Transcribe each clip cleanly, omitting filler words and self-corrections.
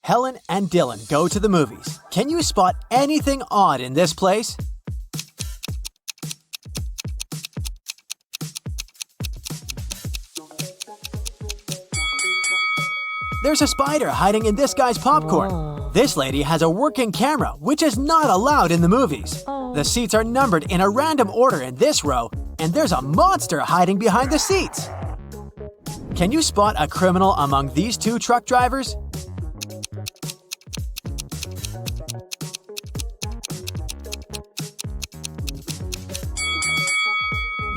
Helen and Dylan go to the movies. Can you spot anything odd in this place? There's a spider hiding in this guy's popcorn. This lady has a working camera, which is not allowed in the movies. The seats are numbered in a random order in this row, and there's a monster hiding behind the seats. Can you spot a criminal among these two truck drivers?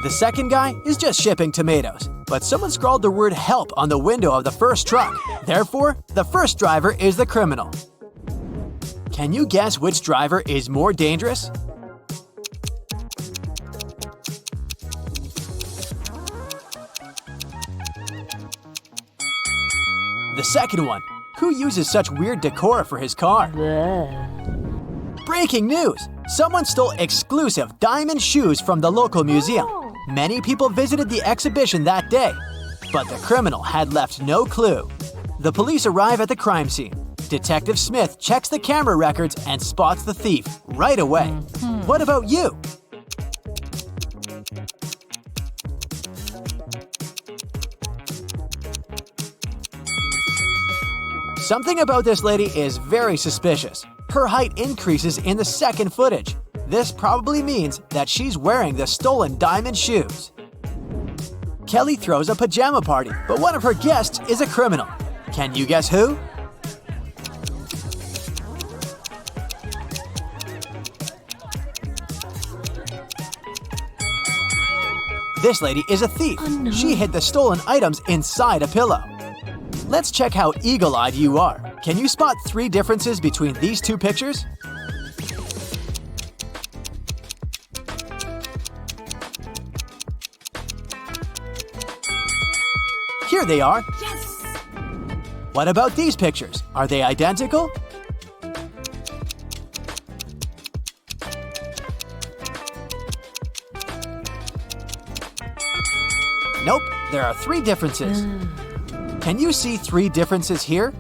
The second guy is just shipping tomatoes, but someone scrawled the word help on the window of the first truck. Therefore, the first driver is the criminal. Can you guess which driver is more dangerous? The second one. Who uses such weird decor for his car? Breaking news! Someone stole exclusive diamond shoes from the local museum. Many people visited the exhibition that day, but the criminal had left no clue. The police arrive at the crime scene. Detective Smith checks the camera records and spots the thief right away. What about you? Something about this lady is very suspicious. Her height increases in the second footage. This probably means that she's wearing the stolen diamond shoes. Kelly throws a pajama party, but one of her guests is a criminal. Can you guess who? This lady is a thief. She hid the stolen items inside a pillow. Let's check how eagle-eyed you are. Can you spot 3 differences between these two pictures? Here they are. Yes! What about these pictures? Are they identical? Nope, there are 3 differences. Can you see 3 differences here?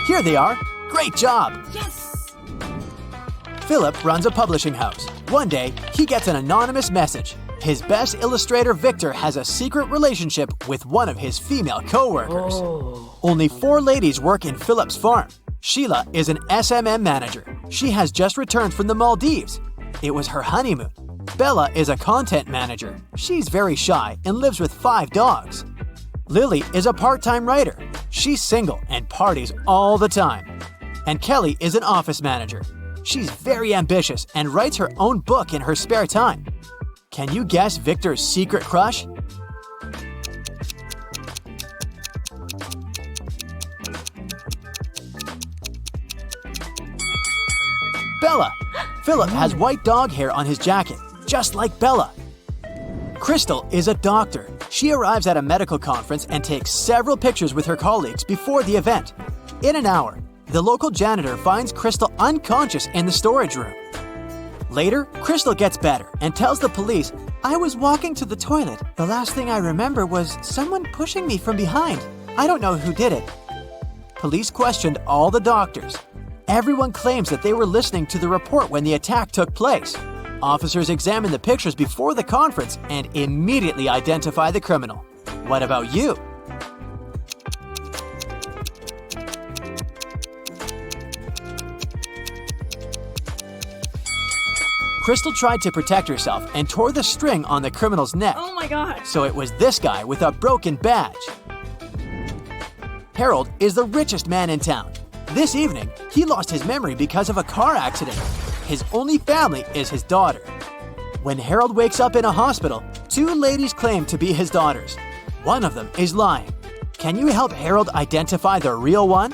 Here they are. Great job! Yes! Philip runs a publishing house. One day, he gets an anonymous message. His best illustrator, Victor, has a secret relationship with one of his female co-workers. Only 4 ladies work in Philip's farm. Sheila is an SMM manager. She has just returned from the Maldives. It was her honeymoon. Bella is a content manager. She's very shy and lives with 5 dogs. Lily is a part-time writer. She's single and parties all the time. And Kelly is an office manager. She's very ambitious and writes her own book in her spare time. Can you guess Victor's secret crush? Bella! Philip has white dog hair on his jacket, just like Bella. Crystal is a doctor. She arrives at a medical conference and takes several pictures with her colleagues before the event. In an hour, the local janitor finds Crystal unconscious in the storage room. Later, Crystal gets better and tells the police, "I was walking to the toilet. The last thing I remember was someone pushing me from behind. I don't know who did it." Police questioned all the doctors. Everyone claims that they were listening to the report when the attack took place. Officers examine the pictures before the conference and immediately identify the criminal. What about you? Crystal tried to protect herself and tore the string on the criminal's neck. Oh my god! So it was this guy with a broken badge. Harold is the richest man in town. This evening, he lost his memory because of a car accident. His only family is his daughter. When Harold wakes up in a hospital, 2 ladies claim to be his daughters. One of them is lying. Can you help Harold identify the real one?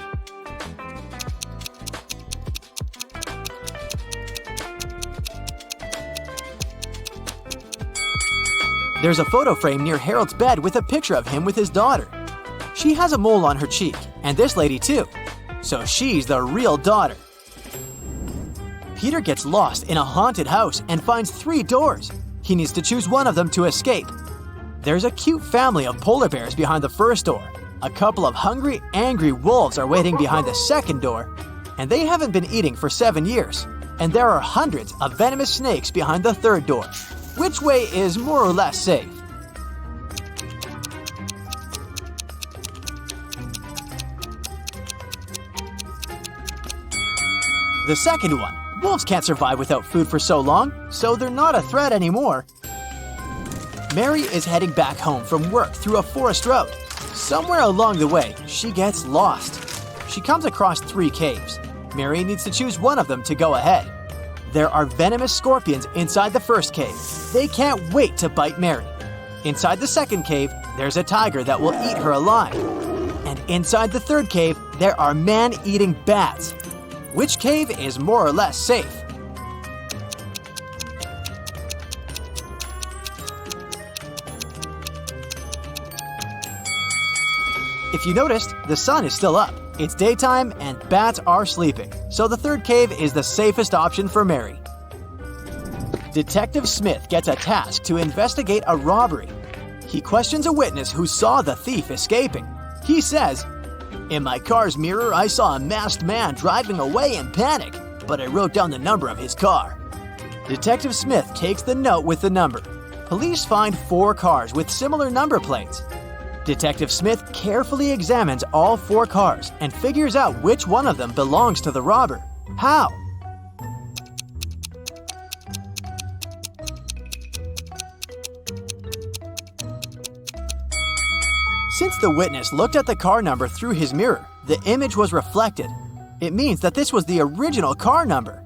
There's a photo frame near Harold's bed with a picture of him with his daughter. She has a mole on her cheek, and this lady too. So she's the real daughter. Peter gets lost in a haunted house and finds 3 doors. He needs to choose one of them to escape. There's a cute family of polar bears behind the first door. A couple of hungry, angry wolves are waiting behind the second door, and they haven't been eating for 7 years. And there are hundreds of venomous snakes behind the third door. Which way is more or less safe? The second one. Wolves can't survive without food for so long, so they're not a threat anymore. Mary is heading back home from work through a forest road. Somewhere along the way, she gets lost. She comes across 3 caves. Mary needs to choose one of them to go ahead. There are venomous scorpions inside the first cave. They can't wait to bite Mary. Inside the second cave, there's a tiger that will eat her alive. And inside the third cave, there are man-eating bats. Which cave is more or less safe? If you noticed, the sun is still up. It's daytime and bats are sleeping, so the third cave is the safest option for Mary. Detective Smith gets a task to investigate a robbery. He questions a witness who saw the thief escaping. He says, "In my car's mirror, I saw a masked man driving away in panic, but I wrote down the number of his car." Detective Smith takes the note with the number. Police find 4 cars with similar number plates. Detective Smith carefully examines all 4 cars and figures out which one of them belongs to the robber. How? Since the witness looked at the car number through his mirror, the image was reflected. It means that this was the original car number.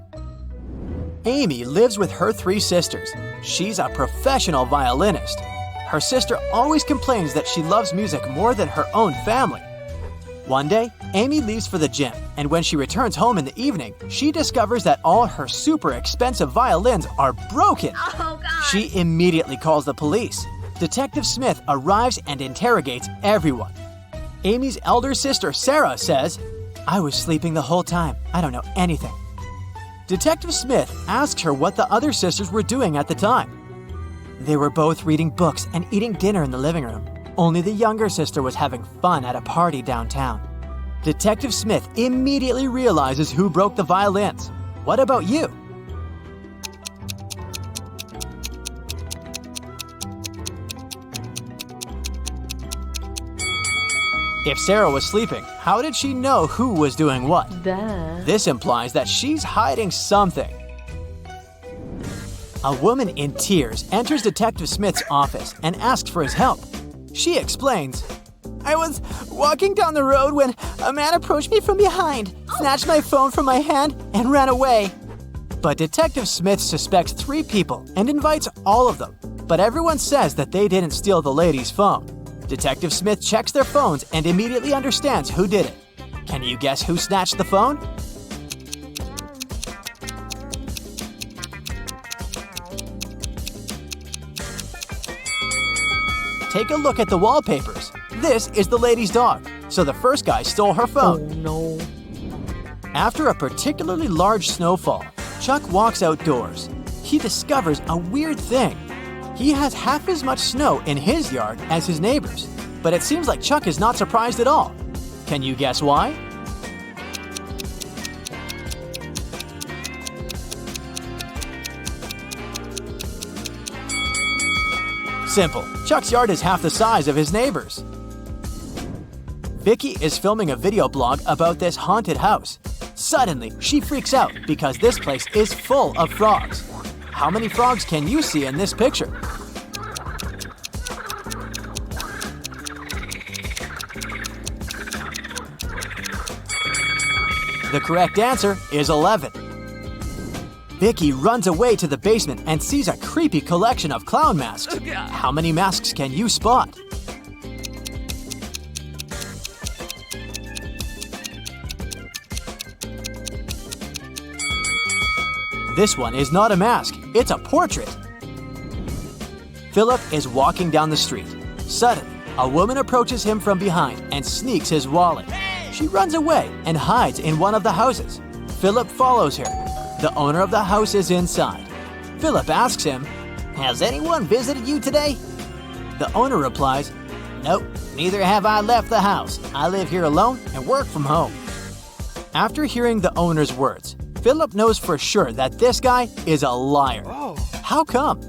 Amy lives with her 3 sisters. She's a professional violinist. Her sister always complains that she loves music more than her own family. One day, Amy leaves for the gym, and when she returns home in the evening, she discovers that all her super expensive violins are broken. Oh, God. She immediately calls the police. Detective Smith arrives and interrogates everyone. Amy's elder sister, Sarah, says, "I was sleeping the whole time. I don't know anything." Detective Smith asks her what the other sisters were doing at the time. They were both reading books and eating dinner in the living room. Only the younger sister was having fun at a party downtown. Detective Smith immediately realizes who broke the violins. What about you? If Sarah was sleeping, how did she know who was doing what? Duh. This implies that she's hiding something. A woman in tears enters Detective Smith's office and asks for his help. She explains, "I was walking down the road when a man approached me from behind, snatched my phone from my hand, and ran away." But Detective Smith suspects 3 people and invites all of them, but everyone says that they didn't steal the lady's phone. Detective Smith checks their phones and immediately understands who did it. Can you guess who snatched the phone? Take a look at the wallpapers. This is the lady's dog, so the first guy stole her Oh, phone. no. After a particularly large snowfall, Chuck walks outdoors. He discovers a weird thing. He has half as much snow in his yard as his neighbors, but it seems like Chuck is not surprised at all. Can you guess why? Simple. Chuck's yard is half the size of his neighbor's. Vicky is filming a video blog about this haunted house. Suddenly, she freaks out because this place is full of frogs. How many frogs can you see in this picture? The correct answer is 11. Vicky runs away to the basement and sees a creepy collection of clown masks. How many masks can you spot? This one is not a mask, it's a portrait. Philip is walking down the street. Suddenly, a woman approaches him from behind and sneaks his wallet. She runs away and hides in one of the houses. Philip follows her. The owner of the house is inside. Philip asks him, has anyone visited you today? The owner replies, nope, neither have I left the house. I live here alone and work from home. After hearing the owner's words, Philip knows for sure that this guy is a liar. Oh. How come?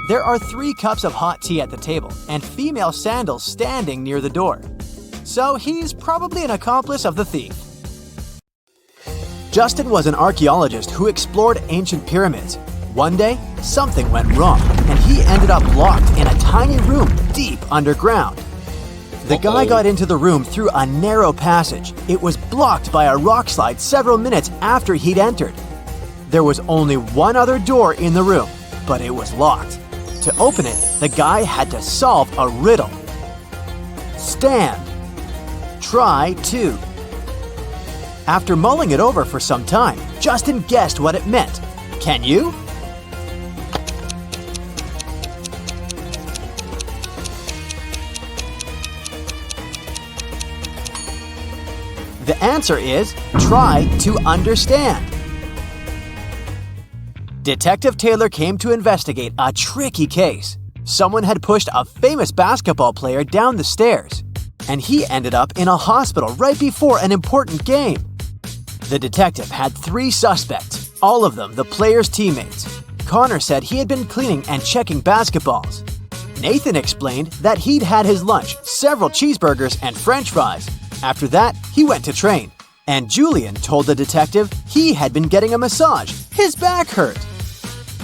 There are 3 cups of hot tea at the table and female sandals standing near the door. So he's probably an accomplice of the thief. Justin was an archaeologist who explored ancient pyramids. One day, something went wrong, and he ended up locked in a tiny room deep underground. The guy got into the room through a narrow passage. It was blocked by a rock slide several minutes after he'd entered. There was only one other door in the room, but it was locked. To open it, the guy had to solve a riddle. Stand. Try to. After mulling it over for some time, Justin guessed what it meant. Can you? The answer is try to understand. Detective Taylor came to investigate a tricky case. Someone had pushed a famous basketball player down the stairs, and he ended up in a hospital right before an important game. The detective had 3 suspects, all of them the player's teammates. Connor said he had been cleaning and checking basketballs. Nathan explained that he'd had his lunch, several cheeseburgers and french fries. After that, he went to train. And Julian told the detective he had been getting a massage. His back hurt.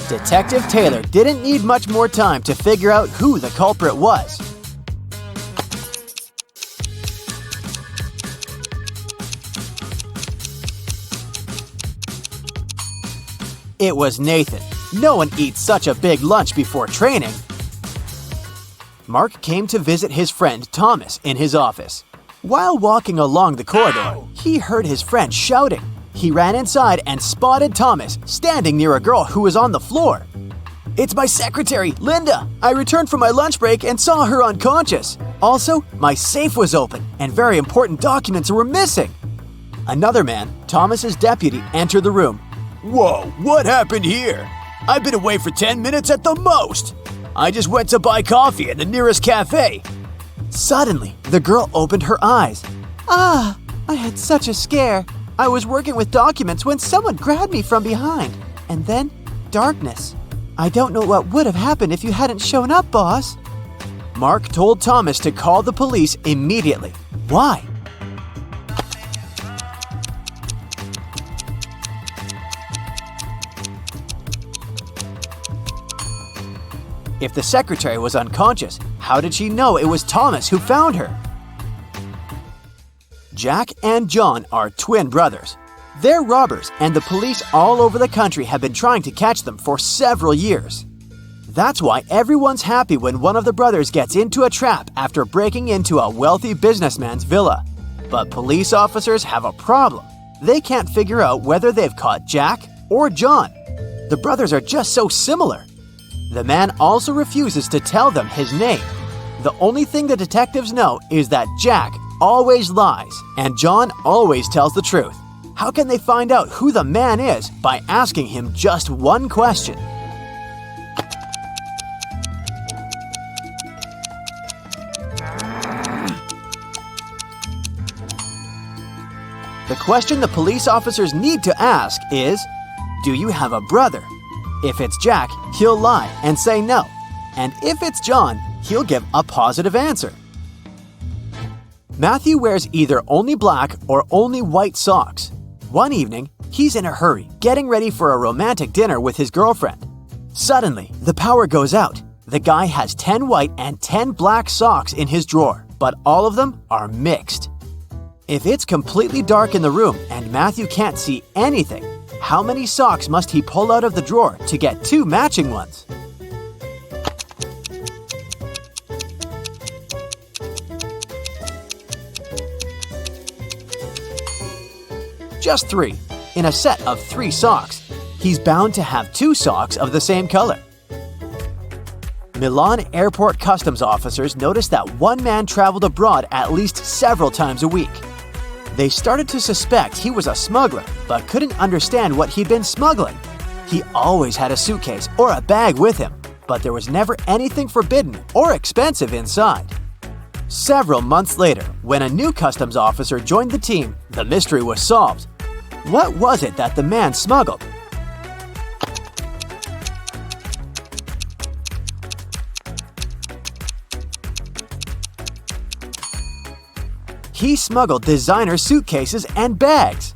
Detective Taylor didn't need much more time to figure out who the culprit was. It was Nathan. No one eats such a big lunch before training. Mark came to visit his friend Thomas in his office. While walking along the corridor, he heard his friend shouting. He ran inside and spotted Thomas standing near a girl who was on the floor. It's my secretary, Linda. I returned from my lunch break and saw her unconscious. Also, my safe was open and very important documents were missing. Another man, Thomas's deputy, entered the room. Whoa, what happened here? I've been away for 10 minutes at the most. I just went to buy coffee at the nearest cafe. Suddenly, the girl opened her eyes. I had such a scare. I was working with documents when someone grabbed me from behind. And then, darkness. I don't know what would have happened if you hadn't shown up, boss. Mark told Thomas to call the police immediately. Why? If the secretary was unconscious, how did she know it was Thomas who found her? Jack and John are twin brothers. They're robbers, and the police all over the country have been trying to catch them for several years. That's why everyone's happy when one of the brothers gets into a trap after breaking into a wealthy businessman's villa. But police officers have a problem. They can't figure out whether they've caught Jack or John. The brothers are just so similar. The man also refuses to tell them his name. The only thing the detectives know is that Jack always lies and John always tells the truth. How can they find out who the man is by asking him just one question? The question the police officers need to ask is, do you have a brother? If it's Jack, he'll lie and say no. And if it's John, he'll give a positive answer. Matthew wears either only black or only white socks. One evening, he's in a hurry, getting ready for a romantic dinner with his girlfriend. Suddenly, the power goes out. The guy has 10 white and 10 black socks in his drawer, but all of them are mixed. If it's completely dark in the room and Matthew can't see anything, how many socks must he pull out of the drawer to get 2 matching ones? Just 3. In a set of 3 socks, he's bound to have 2 socks of the same color. Milan airport customs officers noticed that one man traveled abroad at least several times a week. They started to suspect he was a smuggler, but couldn't understand what he'd been smuggling. He always had a suitcase or a bag with him, but there was never anything forbidden or expensive inside. Several months later, when a new customs officer joined the team, the mystery was solved. What was it that the man smuggled? He smuggled designer suitcases and bags.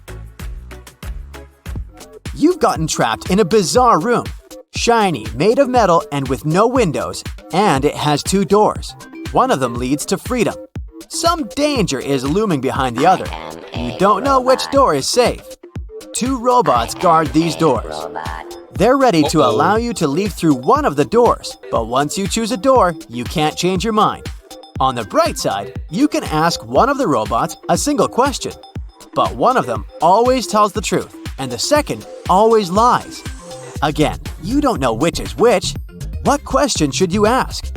You've gotten trapped in a bizarre room. Shiny, made of metal and with no windows, and it has 2 doors. One of them leads to freedom. Some danger is looming behind the other. You don't know which door is safe. 2 robots guard these doors. They're ready to allow you to leave through one of the doors, but once you choose a door, you can't change your mind. On the bright side, you can ask one of the robots a single question, but one of them always tells the truth, and the second always lies. Again, you don't know which is which. What question should you ask?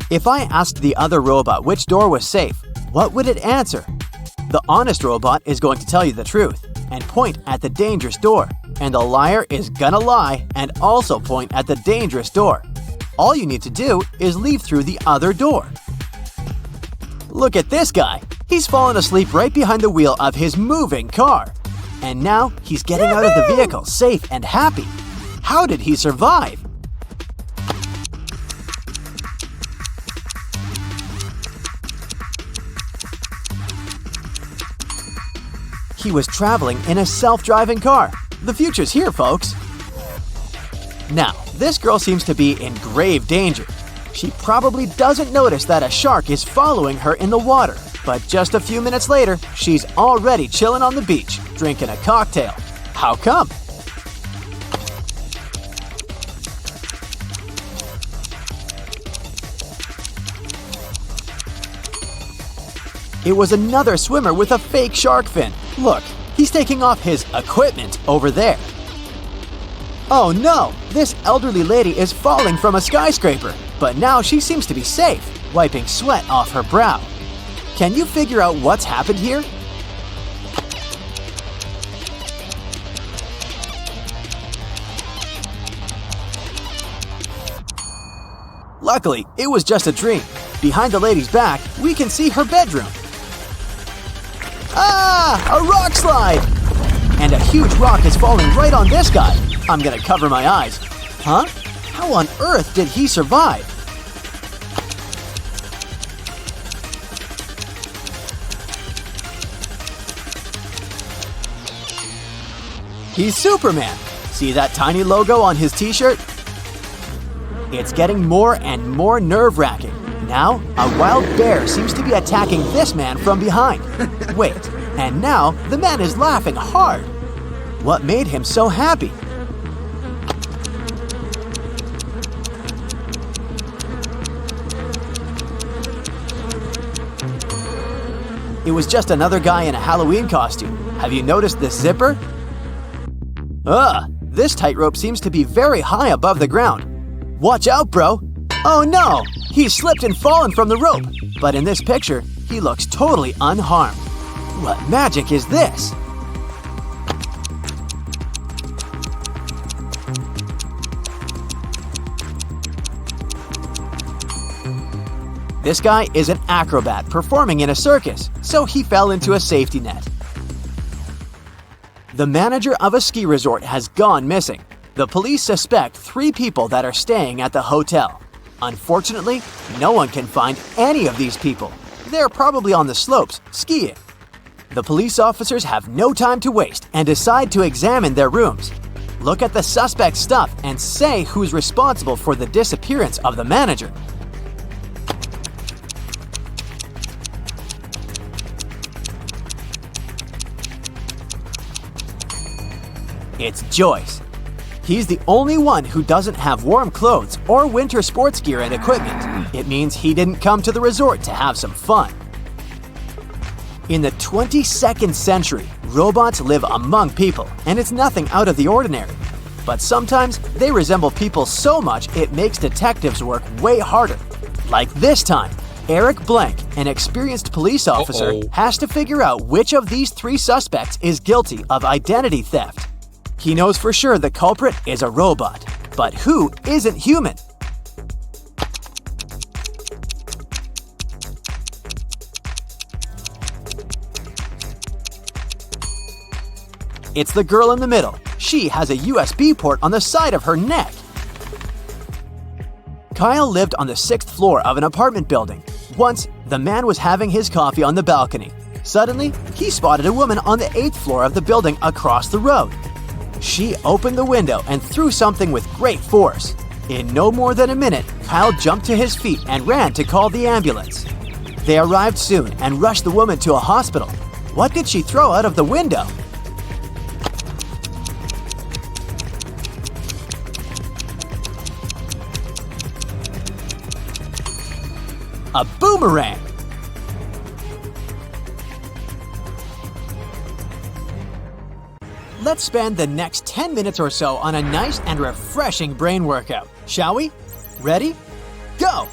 If I asked the other robot which door was safe, what would it answer? The honest robot is going to tell you the truth and point at the dangerous door, and the liar is gonna lie and also point at the dangerous door. All you need to do is leave through the other door. Look at this guy. He's fallen asleep right behind the wheel of his moving car. And now he's getting out of the vehicle safe and happy. How did he survive? He was traveling in a self-driving car. The future's here, folks. Now, this girl seems to be in grave danger. She probably doesn't notice that a shark is following her in the water. But just a few minutes later, she's already chilling on the beach, drinking a cocktail. How come? It was another swimmer with a fake shark fin. Look, he's taking off his equipment over there. Oh no, this elderly lady is falling from a skyscraper, but now she seems to be safe, wiping sweat off her brow. Can you figure out what's happened here? Luckily, it was just a dream. Behind the lady's back, we can see her bedroom. Ah! A rock slide! And a huge rock is falling right on this guy. I'm gonna cover my eyes. Huh? How on earth did he survive? He's Superman. See that tiny logo on his t-shirt? It's getting more and more nerve-wracking. Now, a wild bear seems to be attacking this man from behind. Wait, and now the man is laughing hard. What made him so happy? It was just another guy in a Halloween costume. Have you noticed this zipper? This tightrope seems to be very high above the ground. Watch out, bro! Oh no! He's slipped and fallen from the rope. But in this picture, he looks totally unharmed. What magic is this? This guy is an acrobat performing in a circus, so he fell into a safety net. The manager of a ski resort has gone missing. The police suspect 3 people that are staying at the hotel. Unfortunately, no one can find any of these people. They're probably on the slopes, skiing. The police officers have no time to waste and decide to examine their rooms. Look at the suspect's stuff and say who's responsible for the disappearance of the manager. It's Joyce. He's the only one who doesn't have warm clothes or winter sports gear and equipment. It means he didn't come to the resort to have some fun. In the 22nd century, robots live among people, and it's nothing out of the ordinary. But sometimes they resemble people so much it makes detectives work way harder. Like this time, Eric Blank, an experienced police officer, has to figure out which of these 3 suspects is guilty of identity theft. He knows for sure the culprit is a robot, but who isn't human? It's the girl in the middle. She has a USB port on the side of her neck. Kyle lived on the 6th floor of an apartment building. Once, the man was having his coffee on the balcony. Suddenly, he spotted a woman on the 8th floor of the building across the road. She opened the window and threw something with great force. In no more than a minute, Kyle jumped to his feet and ran to call the ambulance. They arrived soon and rushed the woman to a hospital. What did she throw out of the window? A boomerang! Let's spend the next 10 minutes or so on a nice and refreshing brain workout, shall we? Ready? Go!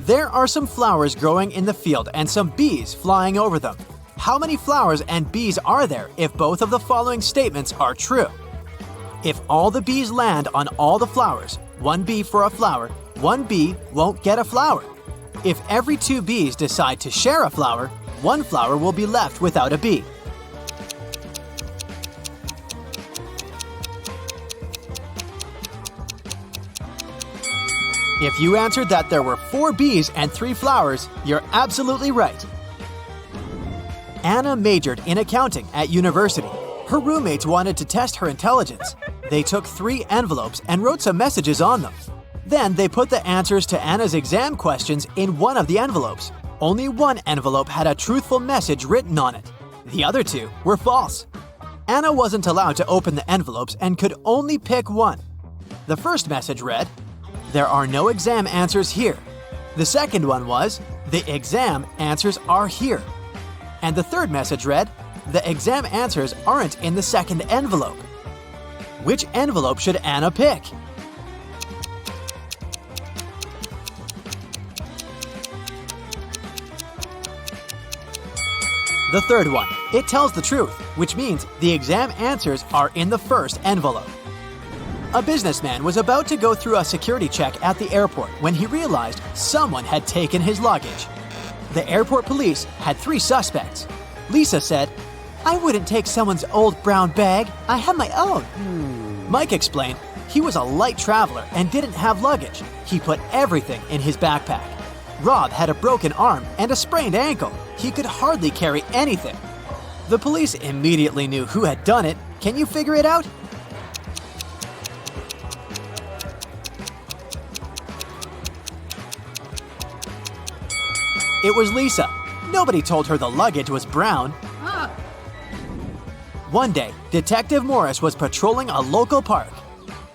There are some flowers growing in the field and some bees flying over them. How many flowers and bees are there if both of the following statements are true? If all the bees land on all the flowers, 1 bee for a flower, 1 bee won't get a flower. If every 2 bees decide to share a flower, 1 flower will be left without a bee. If you answered that there were 4 bees and 3 flowers, you're absolutely right. Anna majored in accounting at university. Her roommates wanted to test her intelligence. They took 3 envelopes and wrote some messages on them. Then they put the answers to Anna's exam questions in one of the envelopes. Only one envelope had a truthful message written on it. The other 2 were false. Anna wasn't allowed to open the envelopes and could only pick one. The first message read, "There are no exam answers here." The second one was, "The exam answers are here." And the third message read, "The exam answers aren't in the second envelope." Which envelope should Anna pick? The third one. It tells the truth, which means the exam answers are in the first envelope. A businessman was about to go through a security check at the airport when he realized someone had taken his luggage. The airport police had 3 suspects. Lisa said, "I wouldn't take someone's old brown bag. I have my own." Mike explained he was a light traveler and didn't have luggage. He put everything in his backpack. Rob had a broken arm and a sprained ankle. He could hardly carry anything. The police immediately knew who had done it. Can you figure it out? It was Lisa. Nobody told her the luggage was brown. One day, Detective Morris was patrolling a local park.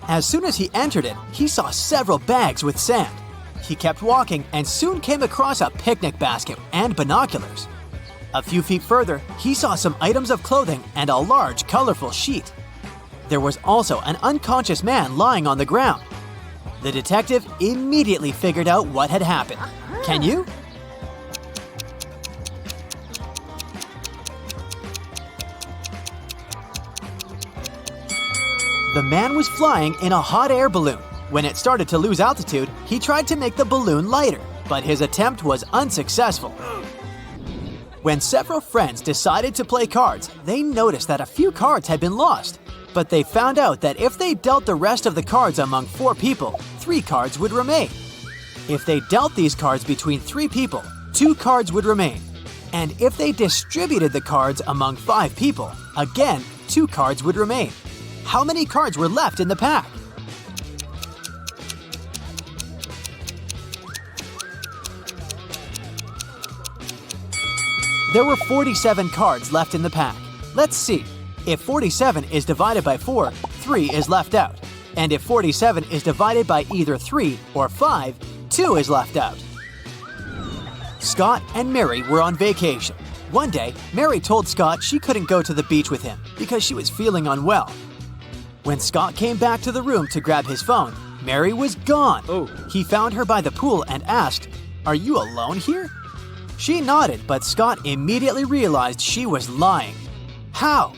As soon as he entered it, he saw several bags with sand. He kept walking and soon came across a picnic basket and binoculars. A few feet further, he saw some items of clothing and a large, colorful sheet. There was also an unconscious man lying on the ground. The detective immediately figured out what had happened. Can you? The man was flying in a hot air balloon. When it started to lose altitude, he tried to make the balloon lighter, but his attempt was unsuccessful. When several friends decided to play cards, they noticed that a few cards had been lost. But they found out that if they dealt the rest of the cards among 4 people, 3 cards would remain. If they dealt these cards between 3 people, 2 cards would remain. And if they distributed the cards among 5 people, again, 2 cards would remain. How many cards were left in the pack? There were 47 cards left in the pack. Let's see. If 47 is divided by 4, 3 is left out. And if 47 is divided by either 3 or 5, 2 is left out. Scott and Mary were on vacation. One day, Mary told Scott she couldn't go to the beach with him because she was feeling unwell. When Scott came back to the room to grab his phone, Mary was gone. Oh. He found her by the pool and asked, "Are you alone here?" She nodded, but Scott immediately realized she was lying. How?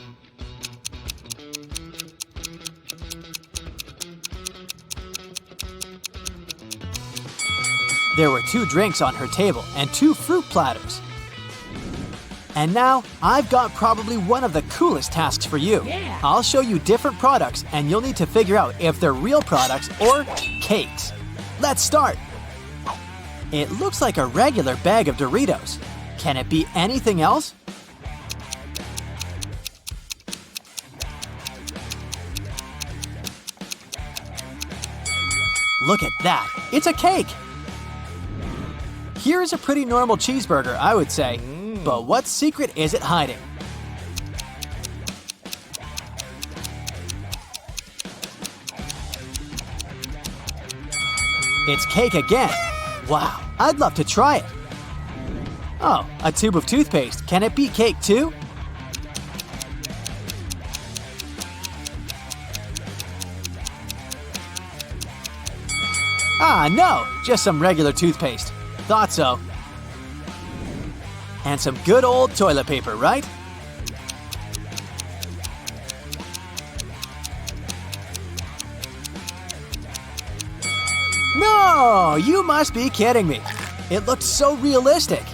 There were 2 drinks on her table and 2 fruit platters. And now, I've got probably one of the coolest tasks for you. Yeah. I'll show you different products and you'll need to figure out if they're real products or cakes. Let's start. It looks like a regular bag of Doritos. Can it be anything else? Look at that, it's a cake! Here's a pretty normal cheeseburger, I would say. But what secret is it hiding? It's cake again. Wow, I'd love to try it. Oh, a tube of toothpaste. Can it be cake too? Ah, no, just some regular toothpaste. Thought so. And some good old toilet paper, right? No, you must be kidding me. It looked so realistic.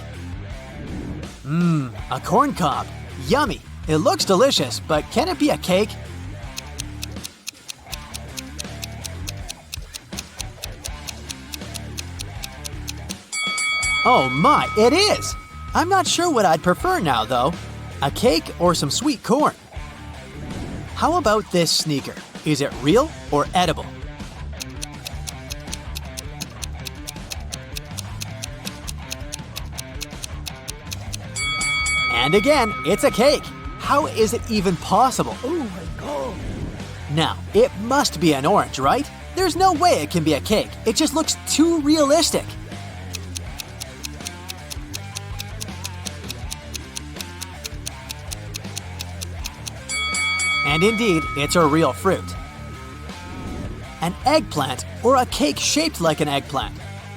A corn cob. Yummy. It looks delicious, but can it be a cake? Oh my, it is! I'm not sure what I'd prefer now, though. A cake or some sweet corn? How about this sneaker? Is it real or edible? And again, it's a cake. How is it even possible? Oh my god. Now, it must be an orange, right? There's no way it can be a cake. It just looks too realistic. And indeed, it's a real fruit. An eggplant or a cake shaped like an eggplant?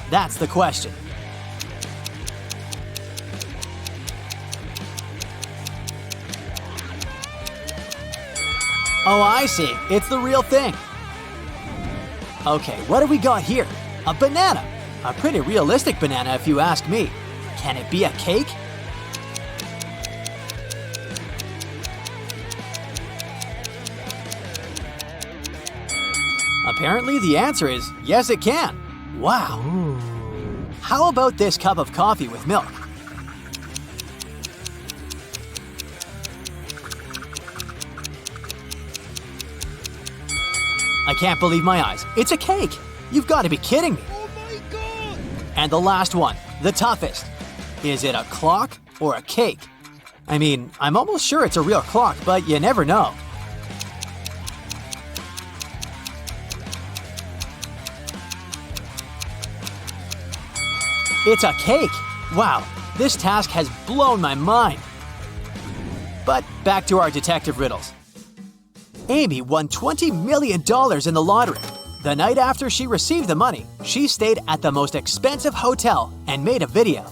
That's the question. Oh, I see. It's the real thing. Okay, what do we got here? A banana. A pretty realistic banana if you ask me. Can it be a cake? Apparently the answer is yes, it can. Wow. How about this cup of coffee with milk? I can't believe my eyes. It's a cake. You've got to be kidding me. Oh my god. And the last one, the toughest. Is it a clock or a cake? I mean, I'm almost sure it's a real clock, but you never know. It's a cake! Wow, this task has blown my mind. But back to our detective riddles. Amy won $20 million in the lottery. The night after she received the money, she stayed at the most expensive hotel and made a video.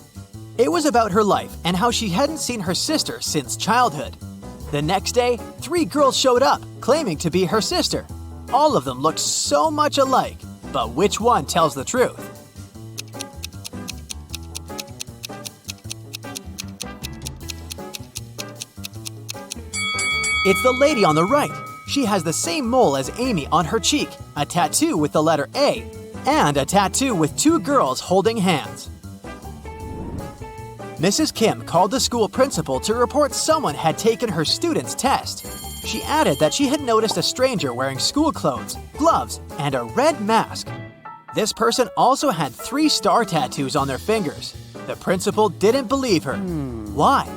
It was about her life and how she hadn't seen her sister since childhood. The next day, 3 girls showed up, claiming to be her sister. All of them looked so much alike, but which one tells the truth? It's the lady on the right. She has the same mole as Amy on her cheek, a tattoo with the letter A, and a tattoo with 2 girls holding hands. Mrs. Kim called the school principal to report someone had taken her student's test. She added that she had noticed a stranger wearing school clothes, gloves, and a red mask. This person also had 3 star tattoos on their fingers. The principal didn't believe her. Why?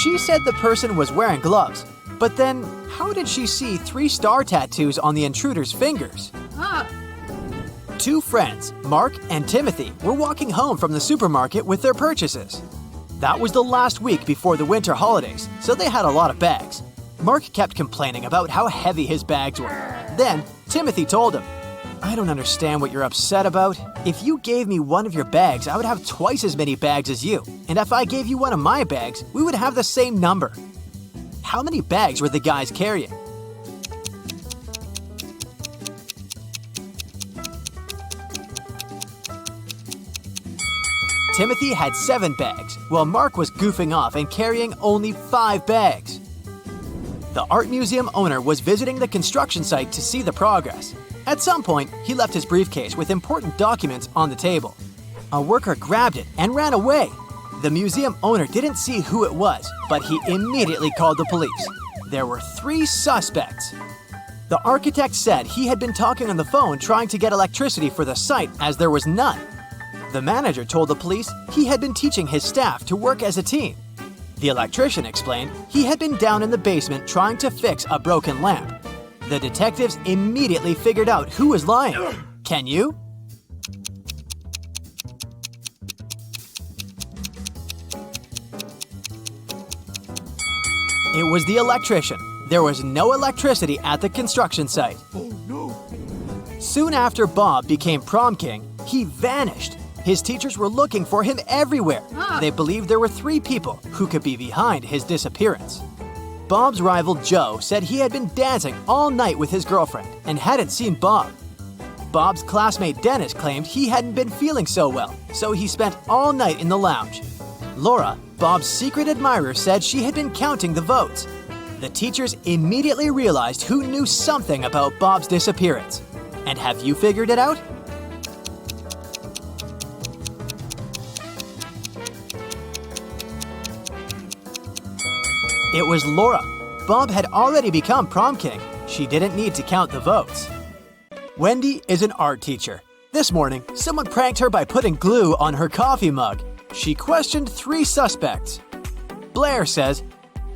She said the person was wearing gloves, but then how did she see 3 star tattoos on the intruder's fingers? Two friends, Mark and Timothy, were walking home from the supermarket with their purchases. That was the last week before the winter holidays, so they had a lot of bags. Mark kept complaining about how heavy his bags were. Then, Timothy told him, "I don't understand what you're upset about. If you gave me one of your bags, I would have twice as many bags as you. And if I gave you one of my bags, we would have the same number." How many bags were the guys carrying? Timothy had 7 bags, while Mark was goofing off and carrying only 5 bags. The art museum owner was visiting the construction site to see the progress. At some point, he left his briefcase with important documents on the table. A worker grabbed it and ran away. The museum owner didn't see who it was, but he immediately called the police. There were 3 suspects. The architect said he had been talking on the phone trying to get electricity for the site as there was none. The manager told the police he had been teaching his staff to work as a team. The electrician explained he had been down in the basement trying to fix a broken lamp. The detectives immediately figured out who was lying. Can you? It was the electrician. There was no electricity at the construction site. Oh no! Soon after Bob became prom king, he vanished. His teachers were looking for him everywhere. They believed there were 3 people who could be behind his disappearance. Bob's rival Joe said he had been dancing all night with his girlfriend and hadn't seen Bob. Bob's classmate Dennis claimed he hadn't been feeling so well, so he spent all night in the lounge. Laura, Bob's secret admirer, said she had been counting the votes. The teachers immediately realized who knew something about Bob's disappearance. And have you figured it out? It was Laura. Bob had already become prom king. She didn't need to count the votes. Wendy is an art teacher. This morning, someone pranked her by putting glue on her coffee mug. She questioned 3 suspects. Blair says,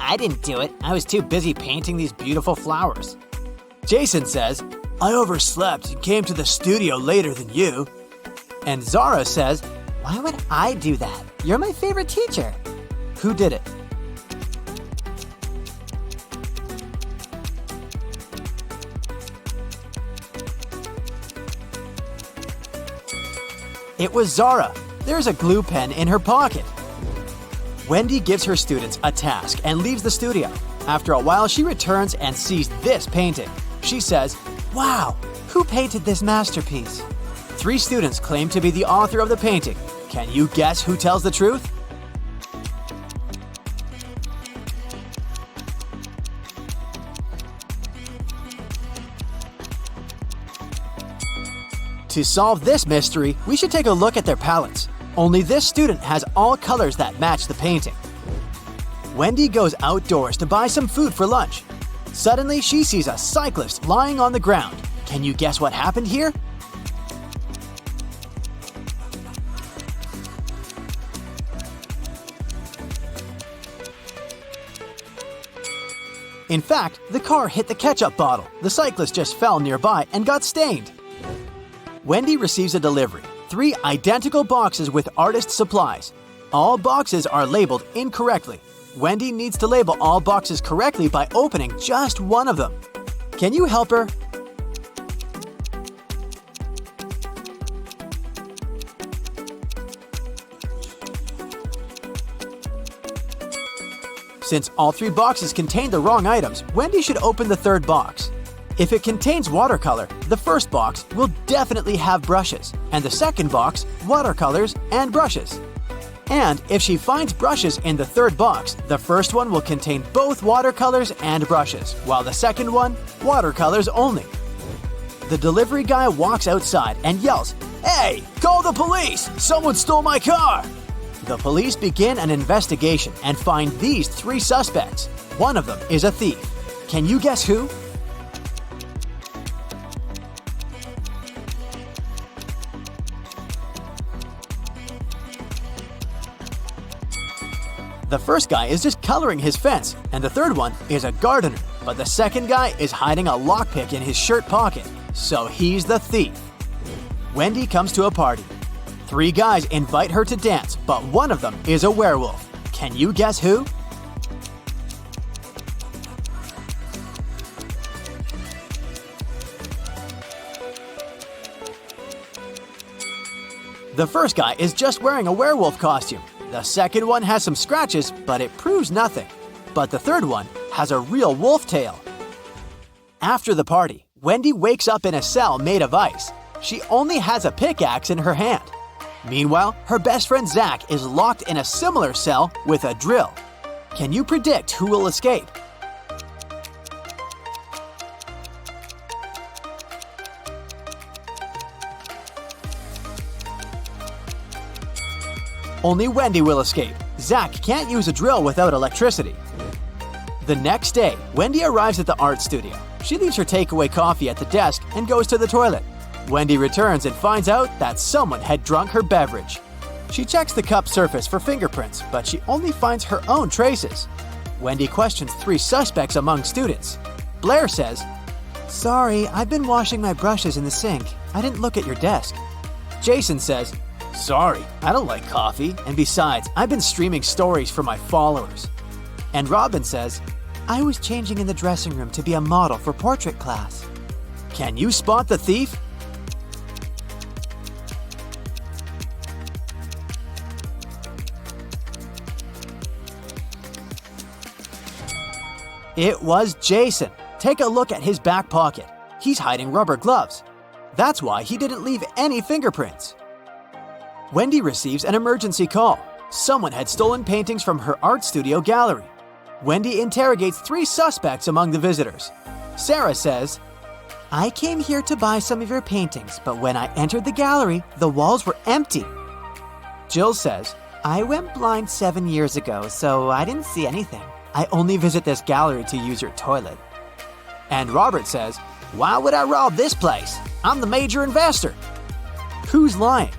"I didn't do it. I was too busy painting these beautiful flowers." Jason says, "I overslept and came to the studio later than you." And Zara says, "Why would I do that? You're my favorite teacher." Who did it? It was Zara. There's a glue pen in her pocket. Wendy gives her students a task and leaves the studio. After a while, she returns and sees this painting. She says, "Wow, who painted this masterpiece?" 3 students claim to be the author of the painting. Can you guess who tells the truth? To solve this mystery, we should take a look at their palettes. Only this student has all colors that match the painting. Wendy goes outdoors to buy some food for lunch. Suddenly, she sees a cyclist lying on the ground. Can you guess what happened here? In fact, the car hit the ketchup bottle. The cyclist just fell nearby and got stained. Wendy receives a delivery. 3 identical boxes with artist supplies. All boxes are labeled incorrectly. Wendy needs to label all boxes correctly by opening just one of them. Can you help her? Since all 3 boxes contain the wrong items, Wendy should open the 3rd box. If it contains watercolor, the first box will definitely have brushes, and the second box, watercolors and brushes. And if she finds brushes in the 3rd box, the first one will contain both watercolors and brushes, while the second one, watercolors only. The delivery guy walks outside and yells, "Hey, call the police! Someone stole my car!" The police begin an investigation and find these 3 suspects. One of them is a thief. Can you guess who? The first guy is just coloring his fence, and the 3rd one is a gardener. But the second guy is hiding a lockpick in his shirt pocket, so he's the thief. Wendy comes to a party. 3 guys invite her to dance, but one of them is a werewolf. Can you guess who? The first guy is just wearing a werewolf costume. The second one has some scratches, but it proves nothing. But the third one has a real wolf tail. After the party, Wendy wakes up in a cell made of ice. She only has a pickaxe in her hand. Meanwhile, her best friend Zach is locked in a similar cell with a drill. Can you predict who will escape? Only Wendy will escape. Zach can't use a drill without electricity. The next day, Wendy arrives at the art studio. She leaves her takeaway coffee at the desk and goes to the toilet. Wendy returns and finds out that someone had drunk her beverage. She checks the cup's surface for fingerprints, but she only finds her own traces. Wendy questions 3 suspects among students. Blair says, "Sorry, I've been washing my brushes in the sink. I didn't look at your desk." Jason says, "Sorry, I don't like coffee, and besides, I've been streaming stories for my followers." And Robin says, "I was changing in the dressing room to be a model for portrait class." Can you spot the thief? It was Jason. Take a look at his back pocket. He's hiding rubber gloves. That's why he didn't leave any fingerprints. Wendy receives an emergency call. Someone had stolen paintings from her art studio gallery. Wendy interrogates 3 suspects among the visitors. Sarah says, "I came here to buy some of your paintings, but when I entered the gallery, the walls were empty." Jill says, "I went blind 7 years ago, so I didn't see anything. I only visit this gallery to use your toilet." And Robert says, "Why would I rob this place? I'm the major investor." Who's lying?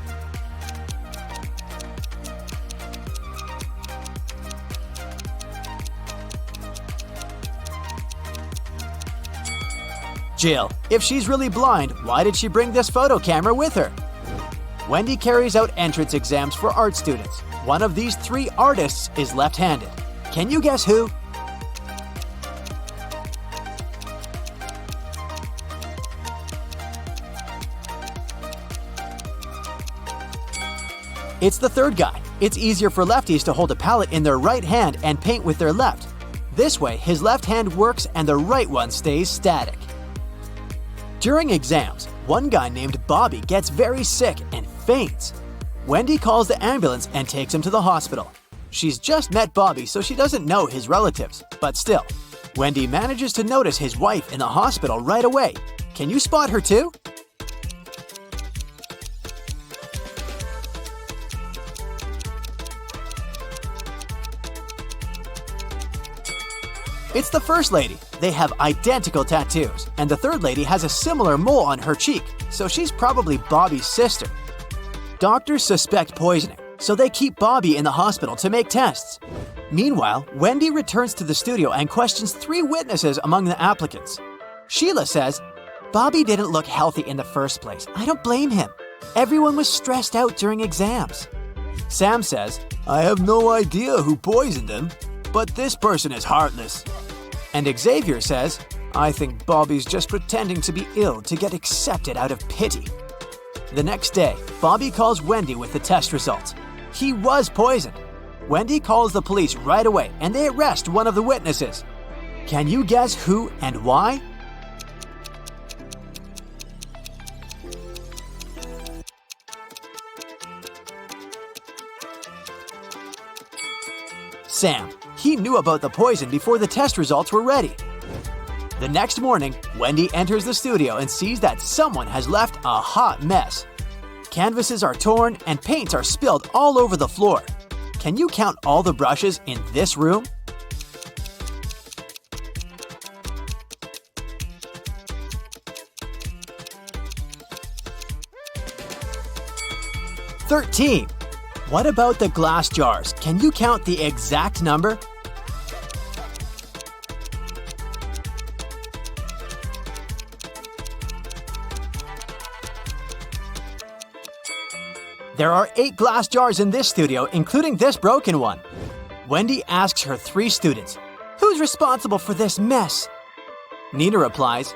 Jill. If she's really blind, why did she bring this photo camera with her? Wendy carries out entrance exams for art students. One of these 3 artists is left-handed. Can you guess who? It's the third guy. It's easier for lefties to hold a palette in their right hand and paint with their left. This way, his left hand works and the right one stays static. During exams, one guy named Bobby gets very sick and faints. Wendy calls the ambulance and takes him to the hospital. She's just met Bobby, so she doesn't know his relatives, but still. Wendy manages to notice his wife in the hospital right away. Can you spot her too? It's the first lady. They have identical tattoos, and the third lady has a similar mole on her cheek, so she's probably Bobby's sister. Doctors suspect poisoning, so they keep Bobby in the hospital to make tests. Meanwhile, Wendy returns to the studio and questions 3 witnesses among the applicants. Sheila says, "Bobby didn't look healthy in the first place. I don't blame him. Everyone was stressed out during exams." Sam says, "I have no idea who poisoned him, but this person is heartless." And Xavier says, "I think Bobby's just pretending to be ill to get accepted out of pity." The next day, Bobby calls Wendy with the test results. He was poisoned. Wendy calls the police right away and they arrest one of the witnesses. Can you guess who and why? Sam. He knew about the poison before the test results were ready. The next morning, Wendy enters the studio and sees that someone has left a hot mess. Canvases are torn and paints are spilled all over the floor. Can you count all the brushes in this room? "13. What about the glass jars? Can you count the exact number? There are 8 glass jars in this studio, including this broken one. Wendy asks her 3 students, "Who's responsible for this mess?" Nina replies,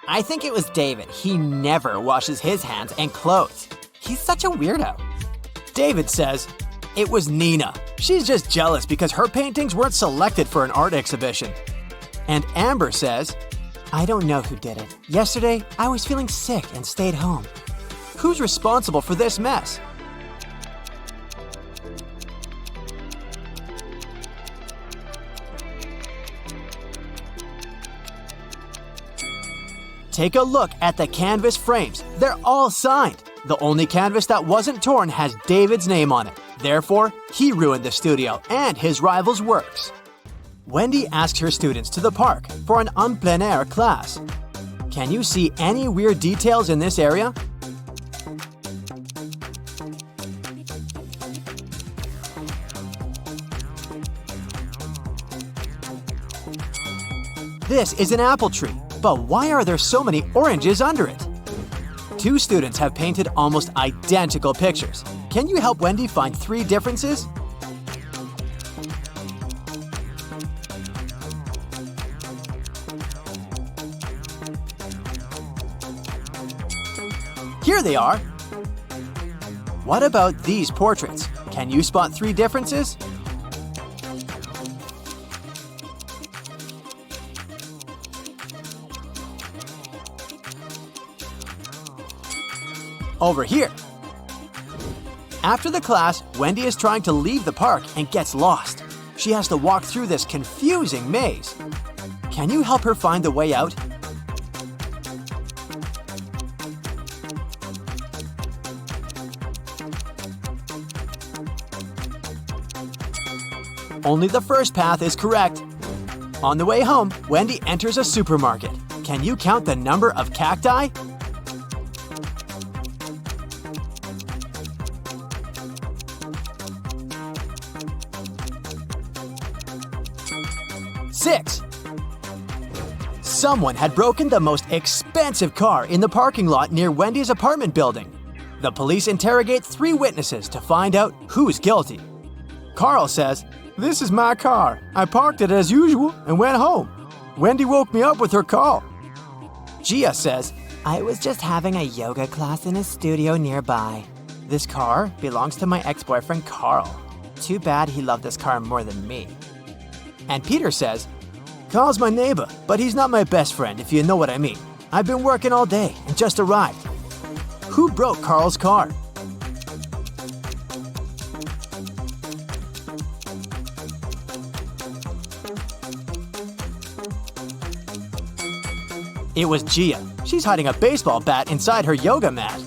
"I think it was David. He never washes his hands and clothes. He's such a weirdo." David says, "It was Nina. She's just jealous because her paintings weren't selected for an art exhibition." And Amber says, "I don't know who did it. Yesterday, I was feeling sick and stayed home. Who's responsible for this mess?" Take a look at the canvas frames. They're all signed. The only canvas that wasn't torn has David's name on it. Therefore, he ruined the studio and his rival's works. Wendy asks her students to the park for an en plein air class. Can you see any weird details in this area? This is an apple tree, but why are there so many oranges under it? 2 students have painted almost identical pictures. Can you help Wendy find 3 differences? Here they are! What about these portraits? Can you spot 3 differences? Over here. After the class, Wendy is trying to leave the park and gets lost. She has to walk through this confusing maze. Can you help her find the way out? Only the first path is correct. On the way home, Wendy enters a supermarket. Can you count the number of cacti? 6. Someone had broken the most expensive car in the parking lot near Wendy's apartment building. The police interrogate 3 witnesses to find out who's guilty. Carl says, "This is my car. I parked it as usual and went home. Wendy woke me up with her call." Gia says, "I was just having a yoga class in a studio nearby. This car belongs to my ex-boyfriend Carl. Too bad he loved this car more than me." And Peter says, "Carl's my neighbor, but he's not my best friend, if you know what I mean. I've been working all day and just arrived." Who broke Carl's car? It was Gia. She's hiding a baseball bat inside her yoga mat.